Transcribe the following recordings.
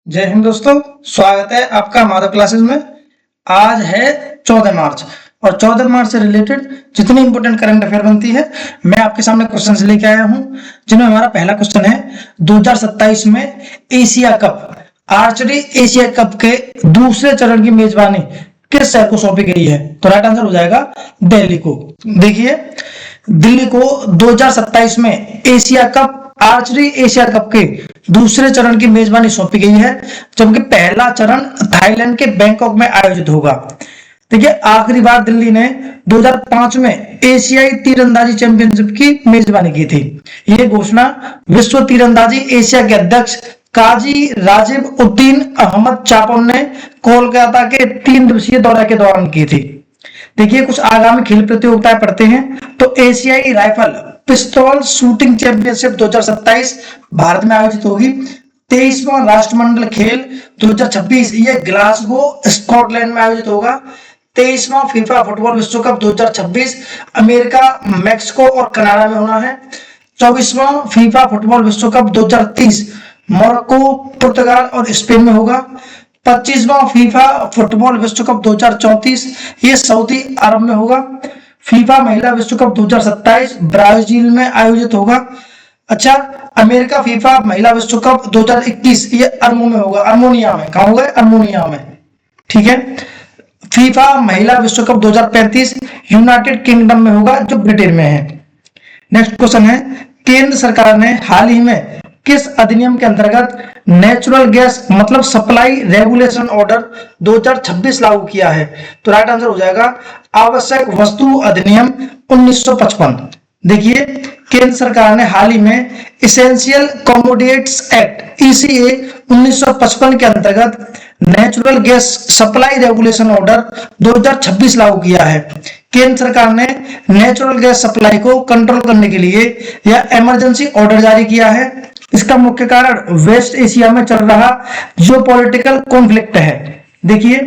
जय हिंद दोस्तों, स्वागत है आपका माधव क्लासेस में। आज है 14 मार्च और 14 मार्च से रिलेटेड जितनी इंपॉर्टेंट करंट अफेयर बनती है मैं आपके सामने क्वेश्चंस लेके आया हूं, जिनमें हमारा पहला क्वेश्चन है 2027 में Asia cup archery Asia cup के दूसरे चरण की मेजबानी किस शहर को सौंपी गई है? तो राइट आंसर हो जाएगा दिल्ली को। देखिए, दिल्ली को 2027 में Asia cup archery Asia cup के दूसरे चरण की मेजबानी सौंपी गई है, जबकि पहला चरण थाईलैंड के बैंकॉक में आयोजित होगा। देखिए, आखिरी बार दिल्ली ने 2005 में एशियाई तीरंदाजी चैंपियनशिप की मेजबानी की थी। यह घोषणा विश्व तीरंदाजी एशिया के अध्यक्ष काजी राजिब उद्दीन अहमद चापोन ने कोलकाता के 3 दिवसीय दौरे के दौरान की थी। देखिए, कुछ आगामी खेल प्रतियोगिताएं पढ़ते हैं तो एशियाई राइफल पिस्तौल शूटिंग चैंपियनशिप 2027 भारत में आयोजित होगी। 23वां राष्ट्रमंडल खेल 2026 ये ग्लासगो स्कॉटलैंड में आयोजित होगा। 23वां फीफा फुटबॉल विश्व कप 2026 अमेरिका, मैक्सिको और कनाडा में होना है। 24वां फीफा फुटबॉल विश्व कप 2030 मोरक्को, पुर्तगाल और स्पेन में होगा। 25वां फीफा फुटबॉल विश्व कप 2034 ये सऊदी अरब में होगा। फीफा महिला विश्व कप 2027 ब्राजील में आयोजित होगा। अच्छा, अमेरिका फीफा महिला विश्व कप 2021 ये अरमो में होगा, अर्मोनिया में। कहां होगा? अर्मोनिया में। ठीक है। फीफा महिला विश्व कप 2035 यूनाइटेड किंगडम में होगा, जो ब्रिटेन में है। नेक्स्ट क्वेश्चन है, केंद्र सरकार ने हाल ही में किस अधिनियम के अंतर्गत नेचुरल गैस मतलब सप्लाई रेगुलेशन ऑर्डर 2026 लागू किया है? तो राइट आंसर हो जाएगा आवश्यक वस्तु अधिनियम 1955। देखिए, केंद्र सरकार ने हाल ही में इसेंशियल कमोडिटीज एक्ट ECA 1955 के अंतर्गत natural gas supply regulation order 2026 लागू किया है। केंद्र सरकार ने नेचुरल गैस सप्लाई को कंट्रोल करने के लिए यह इमरजेंसी ऑर्डर जारी किया है। इसका मुख्य कारण वेस्ट एशिया में चल रहा जियोपॉलिटिकल कॉन्फ्लिक्ट है। देखिए,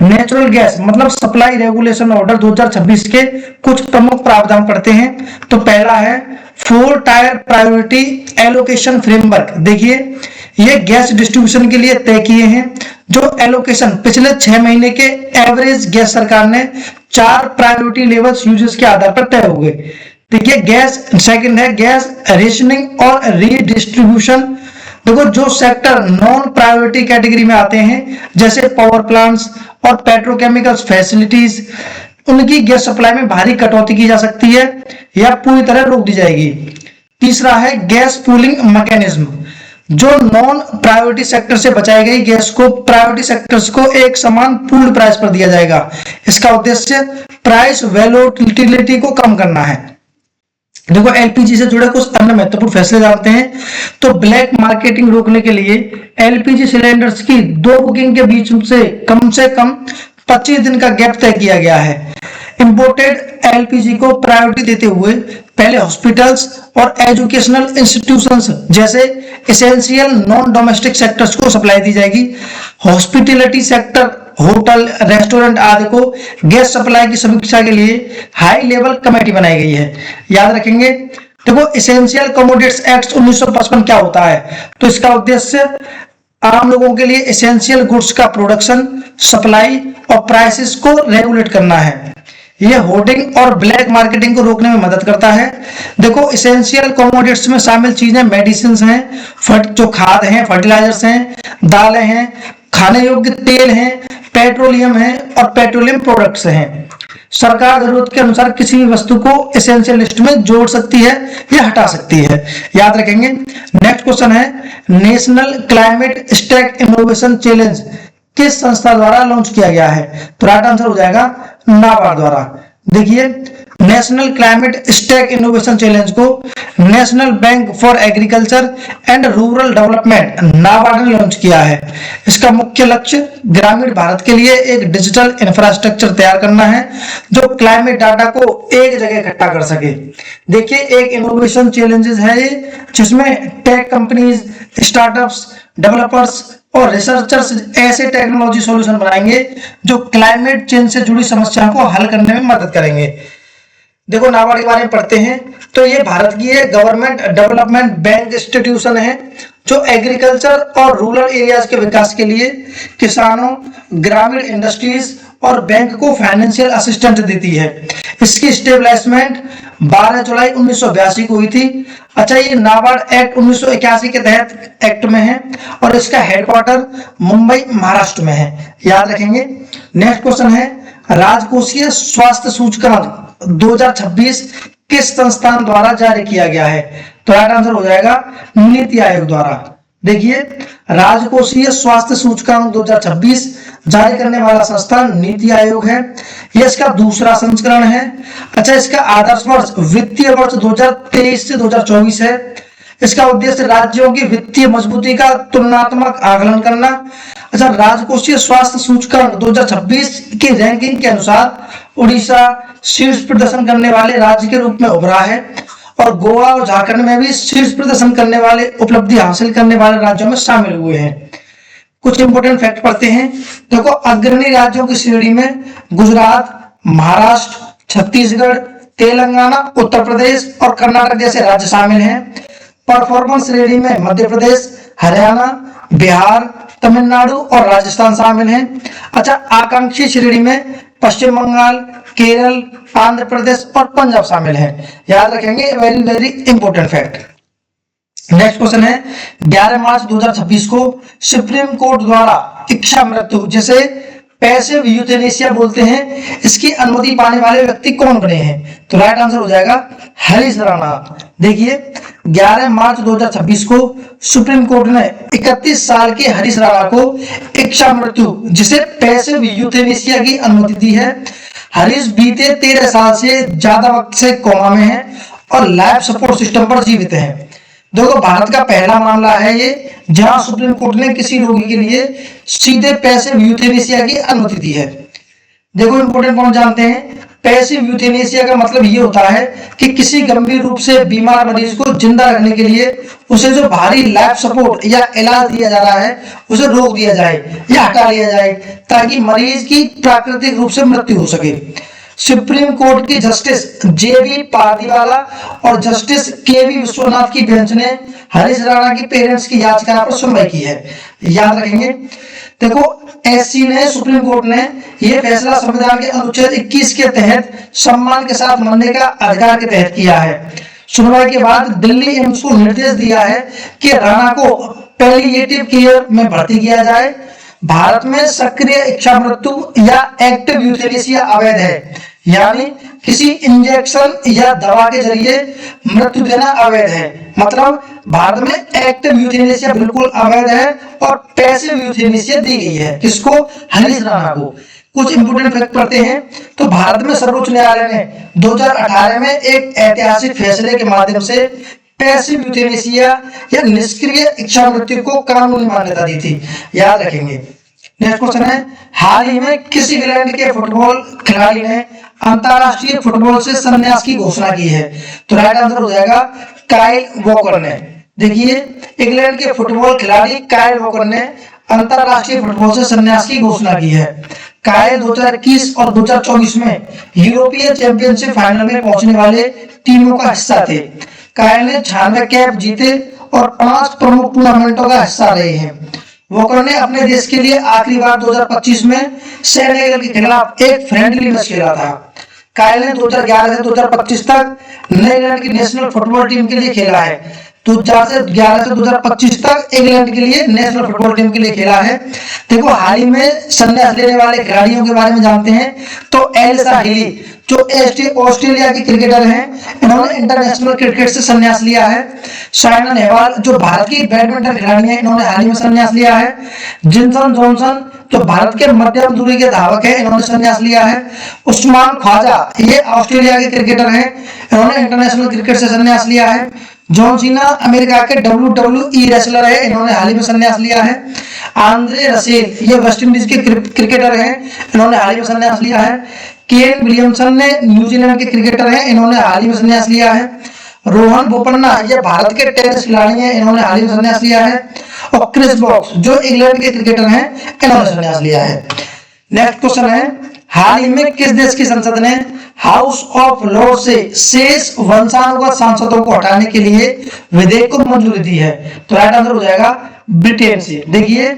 नेचुरल गैस मतलब सप्लाई रेगुलेशन ऑर्डर 2026 के कुछ प्रमुख प्रावधान पढ़ते हैं। तो पहला है 4 टायर प्रायोरिटी एलोकेशन फ्रेमवर्क। देखिए, ये गैस डिस्ट्रीब्यूशन के लिए तय किए हैं। जो एलोकेशन पिछले 6 महीने के एवरेज गैस सरकार ने 4 प्रायोरिटी लेवल्स यूजेस के आधार पर तय हो गए। देखिए, गैस सेकंड है गैस रेशनिंग और रीडिस्ट्रीब्यूशन। देखो, जो सेक्टर नॉन प्रायोरिटी कैटेगरी में आते हैं जैसे पावर प्लांट्स और पेट्रोकेमिकल्स फैसिलिटीज, उनकी गैस सप्लाई में भारी कटौती की जा सकती है या पूरी तरह रोक दी जाएगी। तीसरा है गैस पूलिंग मैकेनिज्म। जो नॉन प्रायोरिटी सेक्टर से बचाई गई गैस को प्रायोरिटी सेक्टर्स को एक समान पूल्ड प्राइस पर दिया जाएगा। इसका उद्देश्य प्राइस वोलेटिलिटी को कम करना है। देखो, LPG से जुड़े कुछ अन्य महत्वपूर्ण फैसले जानते हैं। तो ब्लैक मार्केटिंग रोकने के लिए LPG सिलेंडर्स की 2 बुकिंग के बीच से कम 25 दिन का गैप तय किया गया है। इंपोर्टेड LPG को प्रायोरिटी देते हुए पहले हॉस्पिटल्स और एजुकेशनल इंस्टीट्यूशंस जैसे एसेंशियल नॉन डोमेस्टिक सेक्टर्स को सप्लाई दी जाएगी। हॉस्पिटैलिटी सेक्टर, होटल, रेस्टोरेंट आदि को गैस सप्लाई की समीक्षा के लिए हाई लेवल कमेटी बनाई गई है। याद रखेंगे। देखो, एसेंशियल कमोडिटीज एक्ट 1955 क्या होता है? तो इसका उद्देश्य आम लोगों के लिए एसेंशियल गुड्स का प्रोडक्शन, सप्लाई और प्राइसेस को रेगुलेट करना है। यह होर्डिंग और ब्लैक मार्केटिंग को रोकने में मदद करता है। देखो, एसेंशियल कमोडिटीज में शामिल चीजें मेडिसिन हैं, जो खाद हैं, फर्टिलाइजर्स हैं, दालें हैं, खाने योग्य तेल हैं, पेट्रोलियम है और पेट्रोलियम प्रोडक्ट्स हैं। सरकार जरूरत के अनुसार किसी भी वस्तु को एसेंशियल लिस्ट में जोड़ सकती है या हटा सकती है। याद रखेंगे। नेक्स्ट क्वेश्चन है, national climate stack innovation challenge किस संस्था द्वारा लॉन्च किया गया है? तो राइट आंसर हो जाएगा नाबार्ड द्वारा। देखिए, national climate stack innovation challenge को national bank for agriculture and rural development NABARD ने लॉन्च किया है। इसका मुख्य लक्ष्य ग्रामीण भारत के लिए एक डिजिटल इंफ्रास्ट्रक्चर तैयार करना है जो क्लाइमेट डाटा को एक जगह इकट्ठा कर सके। देखिए, एक इनोवेशन चैलेंजेस है ये, जिसमें टेक कंपनीज, स्टार्टअप्स, डेवलपर्स और रिसर्चर्स ऐसे टेक्नोलॉजी सॉल्यूशन बनाएंगे जो क्लाइमेट चेंज से जुड़ी समस्याओं को हल करने में मदद करेंगे। देखो, नाबार्ड के बारे में पढ़ते हैं तो ये भारत की गवर्नमेंट डेवलपमेंट बैंक इंस्टीट्यूशन है जो एग्रीकल्चर और रूरल एरियाज के विकास के लिए किसानों, ग्रामीण इंडस्ट्रीज और बैंक को फाइनेंशियल असिस्टेंस देती है। इसकी स्टेबलिशमेंट 12 जुलाई 1982 को हुई थी। अच्छा, ये नाबार्ड एक्ट 1981 के तहत एक्ट में है और इसका हेडक्वार्टर मुंबई, महाराष्ट्र में है, याद रखेंगे। नेक्स्ट क्वेश्चन है, राजकोषीय स्वास्थ्य सूचकांक 2026 किस संस्थान द्वारा जारी किया गया है? तो राइट आंसर हो जाएगा नीति आयोग द्वारा। देखिए, राजकोषीय स्वास्थ्य सूचकांक 2026 जारी करने वाला संस्थान नीति आयोग है। यह इसका दूसरा संस्करण है। अच्छा, इसका आदर्श वर्ष वित्तीय वर्ष 2023 से 2024 है। इसका उद्देश्य राज्यों की वित्तीय मजबूती का तुलनात्मक आकलन करना। अच्छा, राजकोषीय स्वास्थ्य सूचकांक 2026 की रैंकिंग के अनुसार उड़ीसा शीर्ष प्रदर्शन करने वाले राज्य के रूप में उभरा है और गोवा और झारखंड में भी शीर्ष प्रदर्शन करने वाले, उपलब्धि हासिल करने वाले राज्यों में शामिल हुए हैं। कुछ इंपोर्टेंट फैक्ट पढ़ते हैं। देखो, अग्रणी राज्यों की श्रेणी में गुजरात, महाराष्ट्र, छत्तीसगढ़, तेलंगाना, उत्तर प्रदेश और कर्नाटक जैसे राज्य शामिल हैं। परफॉर्मेंस श्रेणी में मध्य प्रदेश, हरियाणा, बिहार, तमिलनाडु और राजस्थान शामिल हैं। अच्छा, आकांक्षी श्रेणी में पश्चिम बंगाल, केरल, आंध्र प्रदेश और पंजाब शामिल हैं, याद रखेंगे। Very very important fact. Next question है, 11 मार्च 2026 को सुप्रीम कोर्ट द्वारा इच्छा मृत्यु, जिसे पैसिव यूथेनेसिया बोलते हैं, इसकी अनुमति पाने वाले व्यक्ति कौन बने हैं? तो राइट आंसर हो जाएगा हरीश राणा। देखिए, 11 मार्च 2026 को सुप्रीम कोर्ट ने 31 साल के हरीश राणा को इच्छा मृत्यु, जिसे पैसिव यूथेनेसिया की अनुमति दी है। हरीश बीते 13 साल से ज्यादा वक्त से कोमा में है और लाइफ सपोर्ट सिस्टम पर जीवित है। देखो, भारत का पहला मामला है ये जहां सुप्रीम कोर्ट ने किसी रोगी के लिए सीधे पैसिव यूथेनेसिया की अनुमति दी है। देखो, इंपोर्टेंट पॉइंट जानते हैं। पैसिव यूथेनेसिया का मतलब ये होता है कि किसी गंभीर रूप से बीमार मरीज को जिंदा रखने के लिए उसे जो भारी लाइफ सपोर्ट या इलाज दिया जा रहा है उसे रोक दिया जाए या हटा लिया जाए, ताकि मरीज की प्राकृतिक रूप से मृत्यु हो सके। सुप्रीम कोर्ट की जस्टिस जेबी पारदीवाला और जस्टिस केवी विश्वनाथ की बेंच ने हरीश राणा की पेरेंट्स की याचिका पर सुनवाई की है, याद रखेंगे। देखो, एससी ने, सुप्रीम कोर्ट ने यह फैसला संविधान के अनुच्छेद 21 के तहत सम्मान के साथ मरने का अधिकार के तहत किया है। सुनवाई के बाद दिल्ली एम्स को निर्देश दिया है कि राणा को पैलिएटिव केयर में भर्ती किया जाए। भारत में सक्रिय इच्छा मृत्यु या एक्टिव यूथेनेसिया अवैध है, यानी किसी इंजेक्शन या दवा के जरिए मृत्यु देना अवैध है। मतलब भारत में एक्टिव यूथेनेसिया बिल्कुल अवैध है और पैसिव यूथेनेसिया दी गई है। किसको? हरीश राणा को। कुछ इंपोर्टेंट फैक्ट पढ़ते हैं। तो भारत में सर्वोच्च न्यायालय ने 2018 में एक ऐतिहासिक फैसले के माध्यम से पैसिव यूथेनेसिया या निष्क्रिय इच्छा मृत्यु को कानूनी मान्यता दी थी, याद रखेंगे। नेक्स्ट क्वेश्चन है, हाल ही में किस इंग्लैंड के फुटबॉल खिलाड़ी ने अंतरराष्ट्रीय फुटबॉल से संन्यास की घोषणा की है? तो राइट आंसर हो जाएगा काइल वॉकर ने। देखिए, इंग्लैंड के फुटबॉल खिलाड़ी काइल वॉकर ने अंतरराष्ट्रीय फुटबॉल से संन्यास की घोषणा की है। काइल 2021 और 2024 में यूरोपीय चैंपियनशिप फाइनल में पहुंचने वाले टीमों का हिस्सा थे। काइल ने 96 कैप जीते और 5 प्रमुख टूर्नामेंटों का हिस्सा रहे हैं। वॉकर ने अपने देश के लिए आखिरी बार 2025 में सेनेगल के खिलाफ एक फ्रेंडली मैच खेला था। काइल ने 2011 से 2025 तक नीदरलैंड की नेशनल फुटबॉल टीम के लिए खेला है। 2011 से 2025 तक इंग्लैंड के लिए नेशनल फुटबॉल टीम के लिए खेला है। देखो, हाल ही में संन्यास लेने वाले खिलाड़ियों के बारे में जानते हैं। तो एलिसा हिली, जो ऑस्ट्रेलिया की क्रिकेटर हैं, इन्होंने इंटरनेशनल क्रिकेट से संन्यास लिया है। साइना नेहवाल, जो भारत की बैडमिंटन खिलाड़ी हैं, इन्होंने हाल ही में संन्यास लिया है। जिनसन जॉनसन, जो भारत के मध्यम दूरी के धावक हैं, इन्होंने संन्यास लिया है। उस्मान ख्वाजा, ये ऑस्ट्रेलिया के क्रिकेटर हैं, इन्होंने इंटरनेशनल क्रिकेट से संन्यास लिया है। जॉन सीना अमेरिका के WWE रेसलर है, इन्होंने हाल ही में संन्यास लिया है। आंद्रे रसेल, ये वेस्ट इंडीज के क्रिकेटर हैं, इन्होंने हाल ही में संन्यास लिया है। केन विलियमसन ने न्यूजीलैंड के क्रिकेटर हैं, इन्होंने हाल ही में संन्यास लिया है। रोहन बोपन्ना, ये भारत के टेनिस खिलाड़ी हैं, इन्होंने हाल ही में संन्यास लिया है। और क्रिस वोक्स, जो इंग्लैंड के क्रिकेटर हैं, इन्होंने संन्यास लिया है। नेक्स्ट क्वेश्चन है, हाल ही में किस देश की संसद ने हाउस ऑफ लॉर्ड से शेष वंशानुगत सांसदों को हटाने के लिए विधेयक को मंजूरी दी है। तो राइट आंसर हो जाएगा ब्रिटेन से। देखिए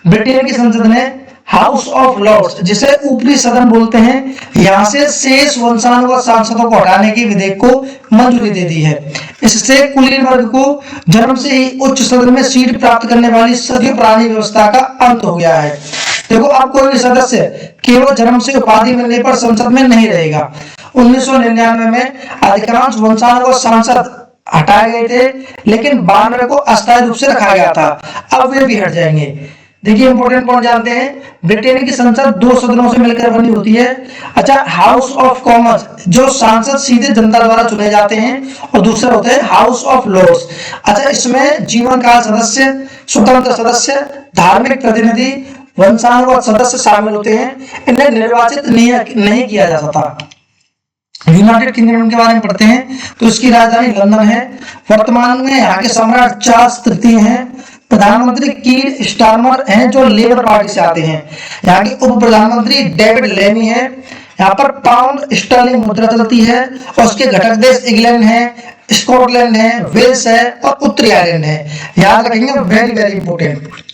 ब्रिटेन की संसद ने हाउस ऑफ लॉर्ड्स, जिसे ऊपरी सदन बोलते हैं, यहां से शेष वंशानुगत सांसदों को हटाने के विधेयक को मंजूरी दे दी है। इससे कुलीन वर्ग को जन्म से ही उच्च सदन में सीट प्राप्त करने वाली सदी पुरानी व्यवस्था का अंत हो गया है। देखो अब कोई भी सदस्य केवल जन्म से उपाधि मिलने पर संसद में नहीं रहेगा। 1999 में अधिकांश वंशानुगत सांसद हटाए गए थे, लेकिन 92 को अस्थायी रूप से रखा गया था। अब वे भी हट जाएंगे। देखिए इंपोर्टेंट पॉइंट जानते हैं, ब्रिटेन की संसद 2 सदनों से मिलकर बनी होती है। अच्छा, हाउस ऑफ कॉमन्स जो सांसद सीधे जनता द्वारा चुने जाते हैं, और दूसरे होते हैं हाउस ऑफ लॉर्ड्स। अच्छा, इसमें जीवन काल सदस्य, स्वतंत्र सदस्य, धार्मिक प्रतिनिधि, वंशानुगत सदस्य शामिल होते हैं। इन्हें निर्वाचित नहीं किया जा सकता। यूनाइटेड किंगडम के बारे में पढ़ते हैं तो इसकी राजधानी लंदन है। वर्तमान में यहाँ के सम्राट चार्ल्स तृतीय हैं। प्रधानमंत्री कीर स्टारमर हैं जो लेबर पार्टी से आते हैं। यहाँ के उप प्रधानमंत्री डेविड लेमी है। यहाँ पर पाउंड स्टर्लिंग मुद्रा चलती है, और उसके घटक देश इंग्लैंड है, स्कॉटलैंड है, वेल्स है और उत्तरी आयरलैंड है। याद रखेंगे, वेरी वेरी इंपोर्टेंट।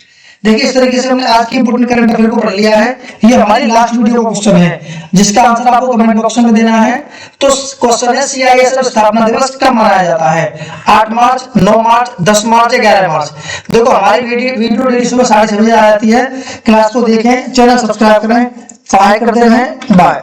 देखिए इस तरीके से हमने आज की इंपोर्टेंट करंट अफेयर को पढ़ लिया है। ये हमारी लास्ट वीडियो का क्वेश्चन है, जिसका आंसर आपको कमेंट बॉक्स में देना है। तो क्वेश्चन है सीआईएसएफ स्थापना दिवस कब मनाया जाता है? 8 मार्च, 9 मार्च, 10 मार्च या 11 मार्च? देखो हमारी वीडियो डेली सुबह 6:30 बजे आ जाती है। क्लास को देखें, चैनल सब्सक्राइब करें, सहाय करते रहें। बाय।